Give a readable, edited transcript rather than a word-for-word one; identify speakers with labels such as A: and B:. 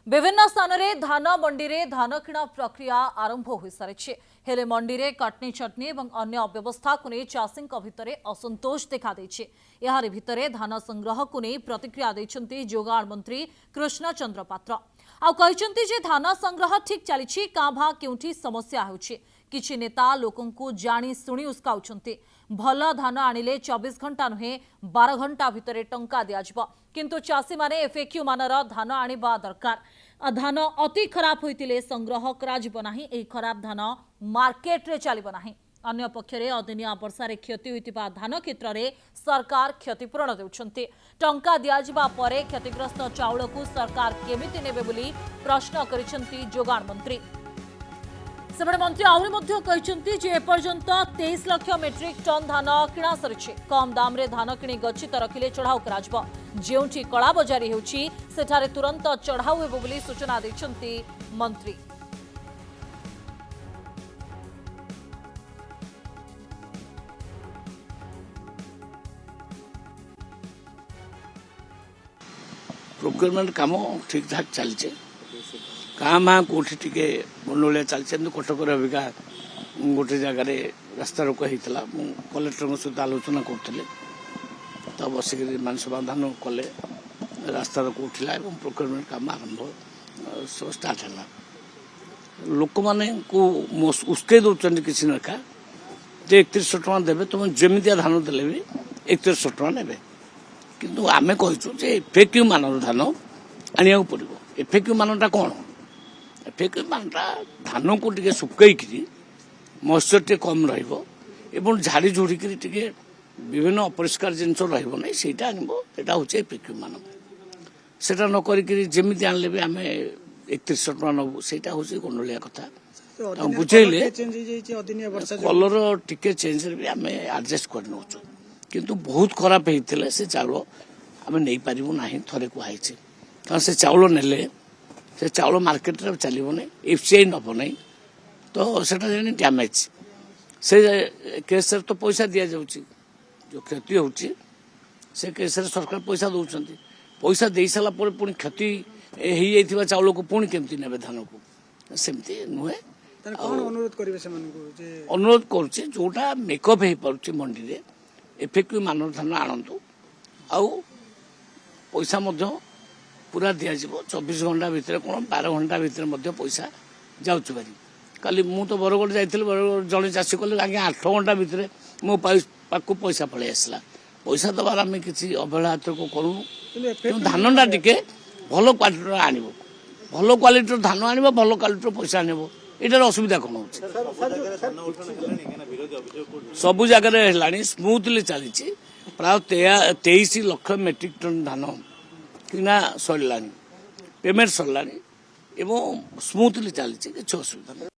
A: विभिन्न स्थान में धान मंडी में धान किणा प्रक्रिया आरंभ हो सारी हेले मंडी में कटनी चटनी और अन्य अव्यवस्था को नहीं चाषी भितर असंतोष देखा यार भितर धान संग्रह को नहीं प्रतिक्रिया देते जोगाण मंत्री कृष्ण चंद्र पात्र आउ धान संग्रह ठीक चली काँ भाँ केउठी समस्या होछि किछि नेता लोकंकु जानी सुनी उस्काउछन्ति भल धान आनिले 24 घंटा नुहे 12 घंटा भितर टंका दियाजिबो किंतु चाषी माने एफएक्यू मानर धान आनिबा दरकार धान अति खराब होइतिले संग्रह कराजिबो नाही एही खराब धान मार्केट रे चलिबो नाही अन्य पक्षरे अदिनिया वर्षारे क्षति होइतिबा धान क्षेत्र में सरकार क्षतिपूरण देउछन्ति टंका दियाजिबा परे क्षतिग्रस्त चाउलकु सरकार केमिति नेबे बोली प्रश्न करिसन्ति जोगाण मंत्री सेपटे मंत्री आहरी एपर्यंत 23 लाख मेट्रिक टन धान किणा सरी कम दाम रे धान किणी गच्छित रखिले चढ़ाऊ कराजिबो जेउठी कला बजारी हेउछि सेठारे तुरंत चढ़ाऊ हेबो बोली सूचना दैछन्ति मंत्री।
B: प्रोक्योरमेंट काम ठीक ठाक चलছে काँ माँ कौटी टे बनोलिया चलती कटक अबिका गोटे जगार रास्ता रोक होता कलेक्टर सहित आलोचना करुले तो बसिक मान समाधान कले रास्ता रोक उठला प्रोक्योरमेंट काम आरंभ सब स्टार्ट है लोक मैंने उस्कई दौरान किसी नखा 3100 टଙ୍କା देवे तुम जमिया धान देले भी 3100 टଙ୍କା ने किंतु आमे कहचु जे एफएक्यू मानर धान आनिया पड़ो एफएक्यू मानटा कौन एफएक्यू मानटा धान को टिके सुकई मॉइस्चर टे कम रहिबो एवं झाड़ी झुड़ी टिके विभिन्न अपरिष्कार जिनस रहिबो नै सेटा आनिबो एटा होचे एफएक्यू मान सेटा न करी जेमिति आनले भी आमे 3100 टଙ୍କା नबु सेटा होचे गोंडलिया कथा बुझेले कलर टिके चेंज रे भी आमे एडजस्ट कर नउचो किंतु बहुत खराब होते से चाउल आम नहीं पारू ना थे कहुई कारण से चाउल नेले से चाउल मार्केट रे चलो ना एफसीआई नब ना तो सेटा डैमेज से केस तो पैसा दि जाऊँ जो क्षति होची से केस सरकार पैसा दौरान पैसा दे सारापर पुणी क्षति हो चाउल को पुणी केमती ने धान को सेमती नुहे अनुरोध करुचे जोटा मेकअप हो पार्टी मंडी में एफएक्यू मानर धान आणतु आउ पैसा पूरा दिज्व 24 घंटा भितर कौन 12 घंटा भितर पैसा जाऊँ बारी काली मु तो बरगढ़ जाइए बरगढ़ जड़े चाषी कले आगे 8 घंटा भितर मो पाक पैसा पलि आसला पैसा दबार आम किसी अवहेला को करूँ धानटा टिके भल क्वालिटी आण भल क्वालिटी धान आण भल क्वालिटी पैसा आनब यार असुविधा कौन हो सबु जगह स्मूथली चली प्राय 23 लाख मेट्रिक टन धान किना सरला पेमेंट सरला स्मूथली चली किसी असुविधा नहीं।